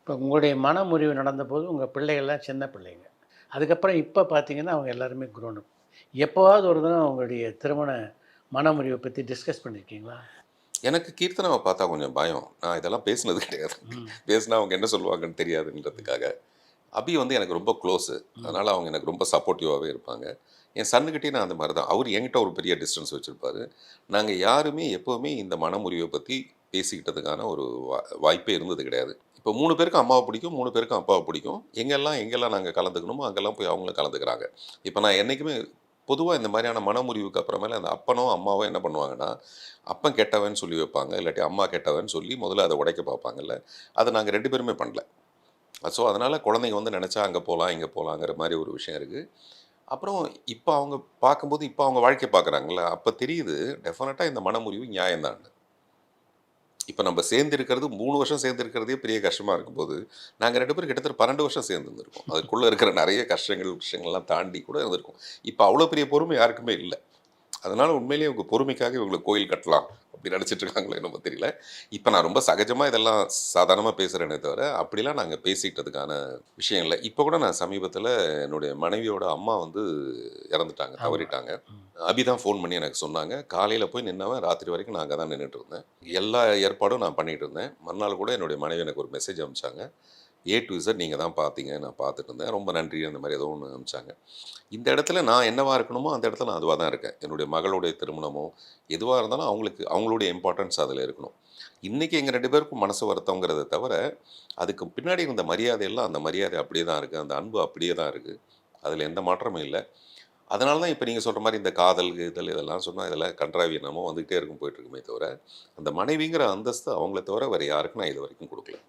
இப்போ உங்களுடைய மனமுறிவு நடந்தபோது உங்கள் பிள்ளைகள்லாம் சின்ன பிள்ளைங்க. அதுக்கப்புறம் இப்போ பார்த்தீங்கன்னா, அவங்க எல்லாருமே க்ரோன் அப். எப்போவாவது ஒரு தடவ உங்களுடைய திருமண மனமுறிவை பத்தி டிஸ்கஸ் பண்ணியிருக்கீங்களா? எனக்கு கீர்த்தனாவ பார்த்தா கொஞ்சம் பயம். நான் இதெல்லாம் பேசினது கிடையாது. ம். பேசினா அவங்க என்ன சொல்லுவாங்கன்னு தெரியாதுன்றதுக்காக. அபி வந்து எனக்கு ரொம்ப க்ளோஸு. ம். அதனால அவங்க எனக்கு ரொம்ப சப்போர்ட்டிவாவே இருப்பாங்க. என் சன்னுகிட்டயும் நான் அந்த மாரி தான். அவரு என்கிட்ட ஒரு பெரிய டிஸ்டன்ஸ் வச்சிருப்பாரு. நாங்க யாருமே எப்பவுமே இந்த மனமுறிவ பத்தி பேசிக்கிட்டதுக்கான ஒரு வாய்ப்பே இருந்தது கிடையாது. இப்போ 3 பேருக்கும் அம்மாவ பிடிக்கும், 3 பேருக்கும் அப்பாவ பிடிக்கும். எங்கெல்லாம் நாங்க கலந்துக்கணுமோ, அங்கெல்லாம் போய் அவங்களும் கலந்துக்கிறாங்க. இப்ப நான் என்னைக்குமே பொதுவா இந்த மாரியான மனமுறிவுக்கு அப்புறமேல அந்த அப்பனோ, அம்மாவோ என்ன பண்ணுவாங்கன்னா, அப்பன் கெட்டவன்னு சொல்லி வைப்பாங்க. இல்லாட்டி அம்மா கெட்டவன்னு சொல்லி முதல்ல அத உடைக்க பார்ப்பாங்கல்ல. அத நாங்க 2 பேருமே பண்ணல. ஸோ, அதனால குழந்தைங்க வந்து நெனச்சா அங்க போலாம், இங்க போலாங்கிற மாரி ஒரு விஷயம் இருக்கு. அப்புறம் இப்ப அவங்க பார்க்கும்போது, இப்ப அவங்க வாழ்க்கைய பார்க்குறாங்கல்ல, அப்ப தெரியுது டெஃபினட்டா இந்த மனமுறிவு நியாயம் தான்னு. இப்ப நம்ம சேர்ந்து இருக்கிறது 3 வருஷம் சேர்ந்து இருக்கிறதே பெரிய கஷ்டமா இருக்கும்போது, நாங்க 2 பேரும் கிட்டத்தட்ட 12 வருஷம் சேர்ந்து இருந்திருக்கோம். அதுக்குள்ள இருக்கிற நெறைய கஷ்டங்கள், விஷயங்கள்லாம் தாண்டி கூட இருந்திருக்கும். இப்ப அவ்வளோ பெரிய பொறுமை யாருக்குமே இல்ல. அதனால உண்மையிலேயே இவங்க பொறுமைக்காக இவங்களுக்கு கோயில் கட்டலாம் அப்படி நினச்சிட்டு இருக்காங்களோ என்னமோ தெரியல. இப்ப நான் ரொம்ப சகஜமா இதெல்லாம் சாதாரணமா பேசுறேனே தவிர, அப்படிலாம் நாங்க பேசிக்கிட்டதுக்கான விஷயம் இல்ல. இப்ப கூட நான் சமீபத்தில என்னுடைய மனைவியோட அம்மா வந்து இறந்துட்டாங்க, ஆமா. தவறிட்டாங்க. ம். அபி தான் ஃபோன் பண்ணி எனக்கு சொன்னாங்க. காலையில போய் நின்னவன் ராத்திரி வரைக்கும் நான் அங்க தான் நின்னுட்டு இருந்தேன். எல்லா ஏற்பாடும் நான் பண்ணிட்டு இருந்தேன். மறுநாள் கூட என்னுடைய மனைவி எனக்கு ஒரு மெசேஜ் அனுப்பிச்சாங்க. ஏ டூ இசட் நீங்க தான் பார்த்தீங்க. நான் பார்த்துட்டு இருந்தேன். ரொம்ப நன்றி அந்த மாரி ஏதோ ஒண்ணு அனுப்பிச்சாங்க. இந்த இடத்துல நான் என்னவா இருக்கணுமோ, அந்த இடத்துல நான் அதுவா தான் இருக்கேன். என்னுடைய மகளுடைய திருமணமோ, எதுவா இருந்தாலும் அவங்களுக்கு அவங்களுடைய இம்பார்ட்டன்ஸ் அதில இருக்கணும். இன்னைக்கு எங்க 2 பேருக்கும் மனசு வருத்தம்ங்கிறத தவிர, அதுக்கு பின்னாடி இருந்த மரியாதை எல்லாம் அந்த மரியாதை அப்படியே தான் இருக்கு. அந்த அன்பு அப்படியே தான் இருக்கு. அதில எந்த மாற்றமும் இல்ல. அதனால தான் இப்ப நீங்க சொல்ற மாரி இந்த காதல், கீதல் இதெல்லாம் சொன்னா இதெல்லாம் கண்றாவி என்னமோ வந்துகிட்டே இருக்கும் போயிட்டு இருக்குமே தவிர, அந்த மனைவிங்கிற அந்தஸ்து அவங்கள தவிர வேற யாருக்கும் நான் இதுவரைக்கும் குடுக்கல.